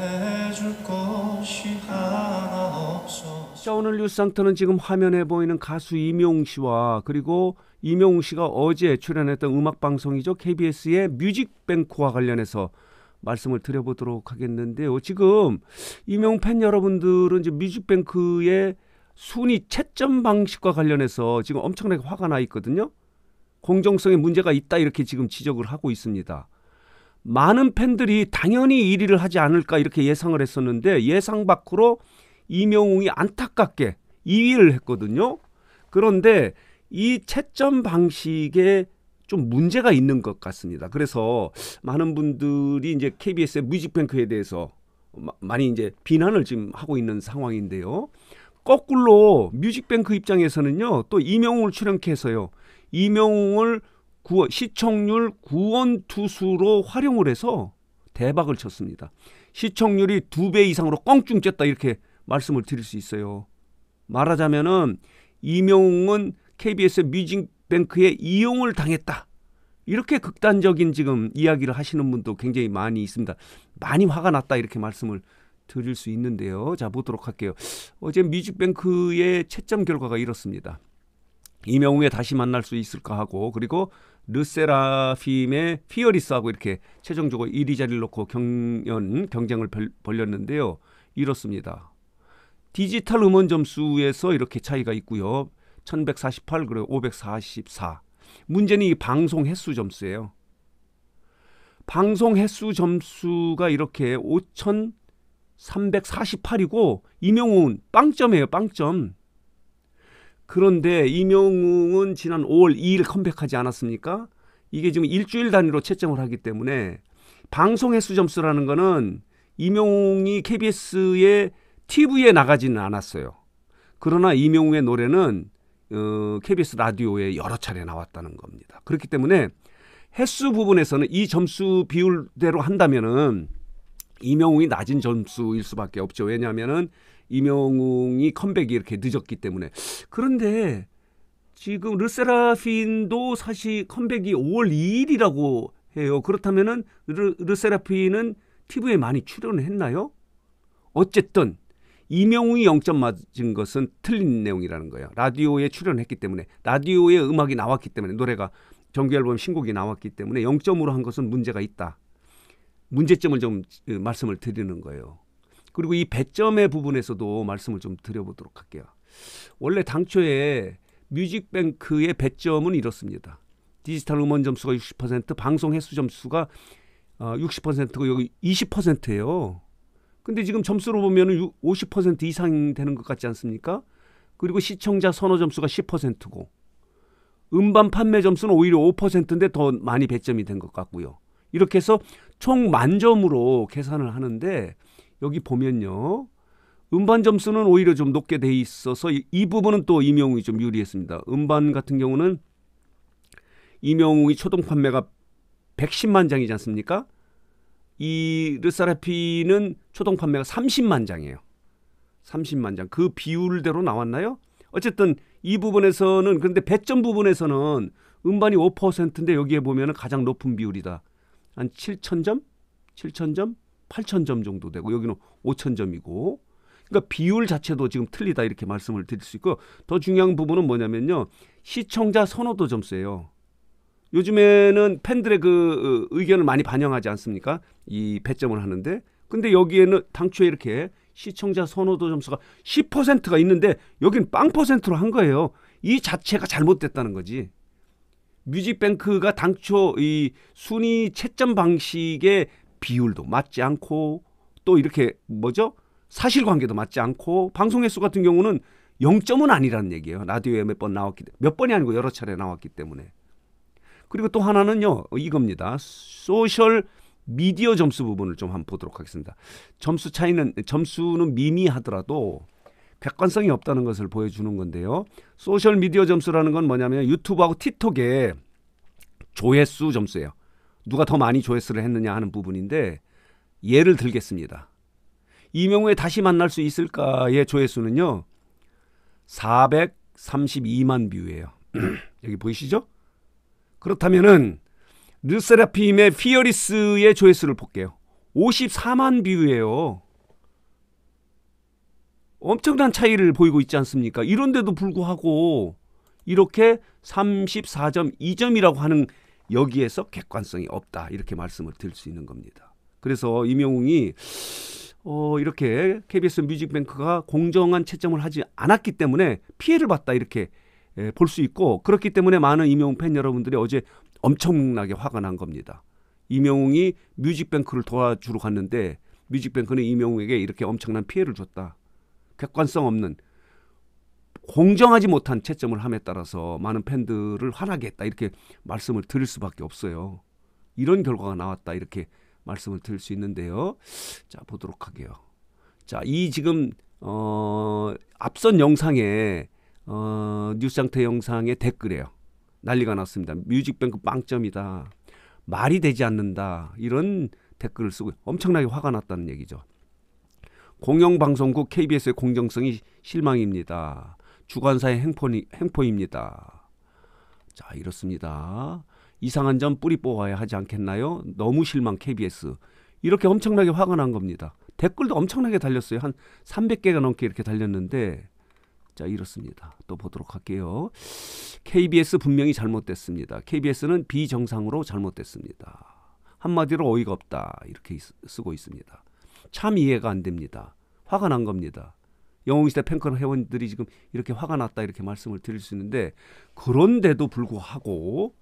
해줄 것이 하나 없어. 자, 오늘 뉴스상터는 지금 화면에 보이는 가수 이명웅 씨와 그리고 이명웅 씨가 어제 출연했던 음악방송이죠. KBS의 뮤직뱅크와 관련해서 말씀을 드려보도록 하겠는데요. 지금 이명웅 팬 여러분들은 지금 뮤직뱅크의 순위 채점 방식과 관련해서 지금 엄청나게 화가 나 있거든요. 공정성에 문제가 있다 이렇게 지금 지적을 하고 있습니다. 많은 팬들이 당연히 1위를 하지 않을까 이렇게 예상을 했었는데 예상 밖으로 이명웅이 안타깝게 2위를 했거든요. 그런데 이 채점 방식에 좀 문제가 있는 것 같습니다. 그래서 많은 분들이 이제 KBS의 뮤직뱅크에 대해서 많이 이제 비난을 지금 하고 있는 상황인데요. 거꾸로 뮤직뱅크 입장에서는요, 또 이명웅을 출연케 해서요, 이명웅을 시청률 구원투수로 활용을 해서 대박을 쳤습니다. 시청률이 2배 이상으로 껑충 쪘다 이렇게 말씀을 드릴 수 있어요. 말하자면은 이명웅은 KBS 뮤직뱅크에 이용을 당했다. 이렇게 극단적인 지금 이야기를 하시는 분도 굉장히 많이 있습니다. 많이 화가 났다 이렇게 말씀을 드릴 수 있는데요. 자, 보도록 할게요. 어제 뮤직뱅크의 채점 결과가 이렇습니다. 이명웅에 다시 만날 수 있을까 하고 그리고 르세라핌의 피어리스하고 이렇게 최종적으로 1위 자리를 놓고 경쟁을 벌였는데요. 이렇습니다. 디지털 음원 점수에서 이렇게 차이가 있고요. 1148 그리고 544. 문제는 이 방송 횟수 점수예요. 방송 횟수 점수가 이렇게 5348이고 이명웅은 빵점이에요. 빵점. 그런데 이명웅은 지난 5월 2일 컴백하지 않았습니까? 이게 지금 일주일 단위로 채점을 하기 때문에 방송 횟수 점수라는 거는 이명웅이 KBS의 TV에 나가지는 않았어요. 그러나 이명웅의 노래는 KBS 라디오에 여러 차례 나왔다는 겁니다. 그렇기 때문에 횟수 부분에서는 이 점수 비율대로 한다면은 이명웅이 낮은 점수일 수밖에 없죠. 왜냐하면은 이명웅이 컴백이 이렇게 늦었기 때문에. 그런데 지금 르세라핌도 사실 컴백이 5월 2일이라고 해요. 그렇다면은 르세라핌은 TV에 많이 출연을 했나요? 어쨌든 이명웅이 0점 맞은 것은 틀린 내용이라는 거예요. 라디오에 출연했기 때문에, 라디오에 음악이 나왔기 때문에, 노래가 정규앨범 신곡이 나왔기 때문에 0점으로 한 것은 문제가 있다. 문제점을 좀 말씀을 드리는 거예요. 그리고 이 배점의 부분에서도 말씀을 좀 드려보도록 할게요. 원래 당초에 뮤직뱅크의 배점은 이렇습니다. 디지털 음원 점수가 60%, 방송 횟수 점수가 60%고 여기 20%예요. 근데 지금 점수로 보면 50% 이상 되는 것 같지 않습니까? 그리고 시청자 선호 점수가 10%고 음반 판매 점수는 오히려 5%인데 더 많이 배점이 된 것 같고요. 이렇게 해서 총 만점으로 계산을 하는데 여기 보면요. 음반 점수는 오히려 좀 높게 돼 있어서 이 부분은 또 이명웅이 좀 유리했습니다. 음반 같은 경우는 이명웅이 초동 판매가 110만 장이지 않습니까? 이 르세라핌은 초동 판매가 30만 장이에요. 30만 장. 그 비율대로 나왔나요? 어쨌든 이 부분에서는 그런데 배점 부분에서는 음반이 5%인데 여기에 보면은 가장 높은 비율이다. 한 7,000점? 7,000점? 8,000점 정도 되고 여기는 5,000점이고 그러니까 비율 자체도 지금 틀리다 이렇게 말씀을 드릴 수 있고 더 중요한 부분은 뭐냐면요. 시청자 선호도 점수예요. 요즘에는 팬들의 그 의견을 많이 반영하지 않습니까? 이 배점을 하는데 근데 여기에는 당초에 이렇게 시청자 선호도 점수가 10%가 있는데 여긴 0%로 한 거예요. 이 자체가 잘못됐다는 거지. 뮤직뱅크가 당초 이 순위 채점 방식의 비율도 맞지 않고 또 이렇게 사실관계도 맞지 않고 방송 횟수 같은 경우는 0점은 아니라는 얘기예요. 라디오에 몇 번이 아니고 여러 차례 나왔기 때문에. 그리고 또 하나는요. 이겁니다. 소셜 미디어 점수 부분을 좀 한번 보도록 하겠습니다. 점수는 미미하더라도 객관성이 없다는 것을 보여주는 건데요. 소셜 미디어 점수라는 건 뭐냐면 유튜브하고 틱톡의 조회수 점수예요. 누가 더 많이 조회수를 했느냐 하는 부분인데 예를 들겠습니다. 이명웅에 다시 만날 수 있을까의 조회수는요. 432만 뷰예요. 여기 보이시죠? 그렇다면은 르세라핌의 피어리스의 조회수를 볼게요. 54만 뷰예요. 엄청난 차이를 보이고 있지 않습니까? 이런데도 불구하고 이렇게 34.2점이라고 하는 여기에서 객관성이 없다. 이렇게 말씀을 드릴 수 있는 겁니다. 그래서 임영웅이 이렇게 KBS 뮤직뱅크가 공정한 채점을 하지 않았기 때문에 피해를 봤다. 이렇게 볼 수 있고, 그렇기 때문에 많은 임영웅 팬 여러분들이 어제 엄청나게 화가 난 겁니다. 임영웅이 뮤직뱅크를 도와주러 갔는데 뮤직뱅크는 임영웅에게 이렇게 엄청난 피해를 줬다. 객관성 없는, 공정하지 못한 채점을 함에 따라서 많은 팬들을 화나게 했다. 이렇게 말씀을 드릴 수밖에 없어요. 이런 결과가 나왔다. 이렇게 말씀을 드릴 수 있는데요. 자, 보도록 할게요. 자, 이 지금 앞선 영상에 뉴스장터 영상의 댓글이에요. 난리가 났습니다. 뮤직뱅크 빵점이다. 말이 되지 않는다. 이런 댓글을 쓰고 엄청나게 화가 났다는 얘기죠. 공영방송국 KBS의 공정성이 실망입니다. 주관사의 행포입니다. 자, 이렇습니다. 이상한 점 뿌리 뽑아야 하지 않겠나요? 너무 실망 KBS. 이렇게 엄청나게 화가 난 겁니다. 댓글도 엄청나게 달렸어요. 한 300개가 넘게 이렇게 달렸는데, 자, 이렇습니다. 또 보도록 할게요. KBS 분명히 잘못됐습니다. KBS는 비정상으로 잘못됐습니다. 한마디로 어이가 없다. 이렇게 쓰고 있습니다. 참 이해가 안 됩니다. 화가 난 겁니다. 영웅시대 팬클럽 회원들이 지금 이렇게 화가 났다. 이렇게 말씀을 드릴 수 있는데, 그런데도 불구하고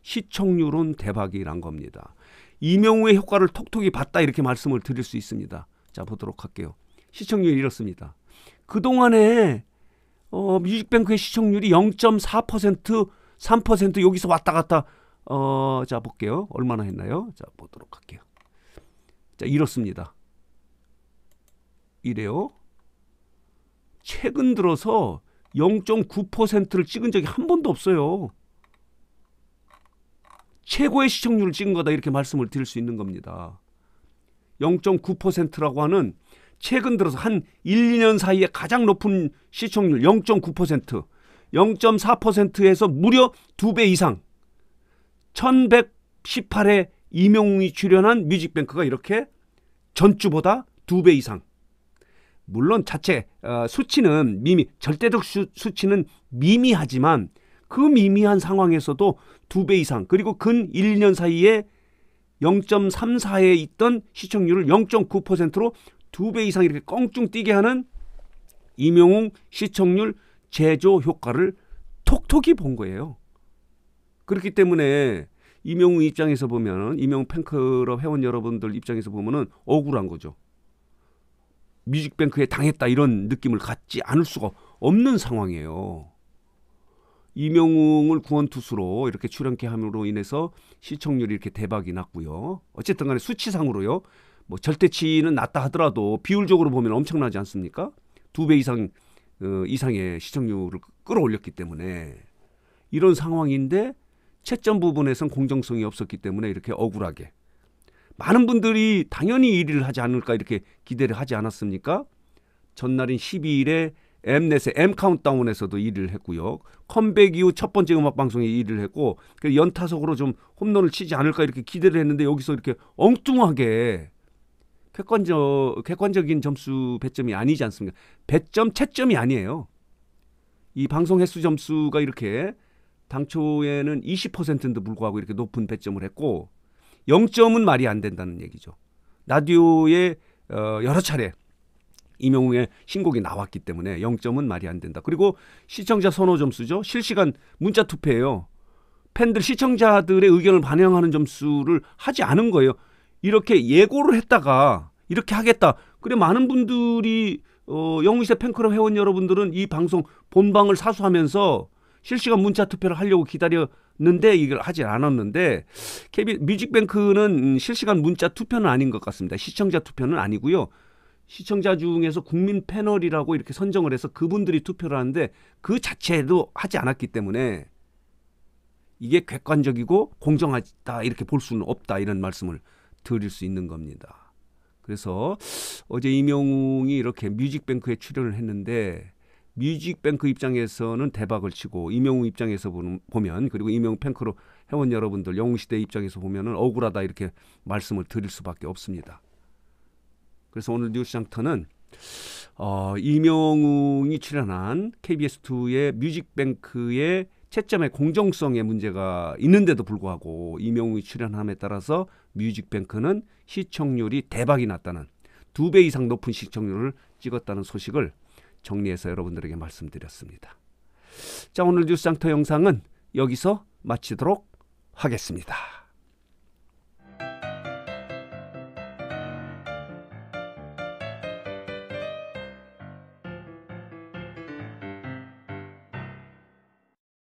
시청률은 대박이 난 겁니다. 임영웅의 효과를 톡톡히 봤다. 이렇게 말씀을 드릴 수 있습니다. 자, 보도록 할게요. 시청률이 이렇습니다. 그동안에 뮤직뱅크의 시청률이 0.4%, 3% 여기서 왔다 갔다 자, 볼게요. 얼마나 했나요? 자, 보도록 할게요. 자, 이렇습니다. 이래요. 최근 들어서 0.9%를 찍은 적이 한 번도 없어요. 최고의 시청률을 찍은 거다. 이렇게 말씀을 드릴 수 있는 겁니다. 0.9%라고 하는 최근 들어서 한 1, 2년 사이에 가장 높은 시청률 0.9%, 0.4%에서 무려 2배 이상, 1118회 임영웅이 출연한 뮤직뱅크가 이렇게 전주보다 2배 이상. 물론 자체 수치는 절대적 수치는 미미하지만 그 미미한 상황에서도 2배 이상, 그리고 근 1, 2년 사이에 0.34에 있던 시청률을 0.9%로 2배 이상 이렇게 껑충 뛰게 하는 임영웅 시청률 제조 효과를 톡톡히 본 거예요. 그렇기 때문에 임영웅 입장에서 보면, 임영웅 팬클럽 회원 여러분들 입장에서 보면은 억울한 거죠. 뮤직뱅크에 당했다 이런 느낌을 갖지 않을 수가 없는 상황이에요. 임영웅을 구원투수로 이렇게 출연케 함으로 인해서 시청률이 이렇게 대박이 났고요. 어쨌든 간에 수치상으로요. 뭐 절대치는 낮다 하더라도 비율적으로 보면 엄청나지 않습니까? 2배 이상의 시청률을 끌어올렸기 때문에 이런 상황인데 채점 부분에선 공정성이 없었기 때문에 이렇게 억울하게 많은 분들이 당연히 1위를 하지 않을까 이렇게 기대를 하지 않았습니까? 전날인 12일에 엠넷의 M카운트다운에서도 1위를 했고요. 컴백 이후 첫 번째 음악방송에 1위를 했고, 연타석으로 좀 홈런을 치지 않을까 이렇게 기대를 했는데 여기서 이렇게 엉뚱하게 객관적인 점수 배점이 아니지 않습니까? 배점, 채점이 아니에요. 이 방송 횟수 점수가 이렇게 당초에는 20%인데도 불구하고 이렇게 높은 배점을 했고, 0점은 말이 안 된다는 얘기죠. 라디오에 여러 차례 임영웅의 신곡이 나왔기 때문에 0점은 말이 안 된다. 그리고 시청자 선호 점수죠. 실시간 문자 투표예요. 팬들, 시청자들의 의견을 반영하는 점수를 하지 않은 거예요. 이렇게 예고를 했다가 이렇게 하겠다. 그래 많은 분들이 영웅시대 팬클럽 회원 여러분들은 이 방송 본방을 사수하면서 실시간 문자 투표를 하려고 기다렸는데 이걸 하지 않았는데, KBS 뮤직뱅크는 실시간 문자 투표는 아닌 것 같습니다. 시청자 투표는 아니고요. 시청자 중에서 국민 패널이라고 이렇게 선정을 해서 그분들이 투표를 하는데 그 자체도 하지 않았기 때문에 이게 객관적이고 공정하다 이렇게 볼 수는 없다, 이런 말씀을 드릴 수 있는 겁니다. 그래서 어제 임영웅이 이렇게 뮤직뱅크에 출연을 했는데 뮤직뱅크 입장에서는 대박을 치고, 임영웅 입장에서 보면, 그리고 임영웅 팬클럽 회원 여러분들, 영웅시대 입장에서 보면은 억울하다 이렇게 말씀을 드릴 수밖에 없습니다. 그래서 오늘 뉴스장터는 이명웅이 출연한 KBS2의 뮤직뱅크의 채점의 공정성에 문제가 있는데도 불구하고 이명웅이 출연함에 따라서 뮤직뱅크는 시청률이 대박이 났다는 2배 이상 높은 시청률을 찍었다는 소식을 정리해서 여러분들에게 말씀드렸습니다. 자, 오늘 뉴스장터 영상은 여기서 마치도록 하겠습니다.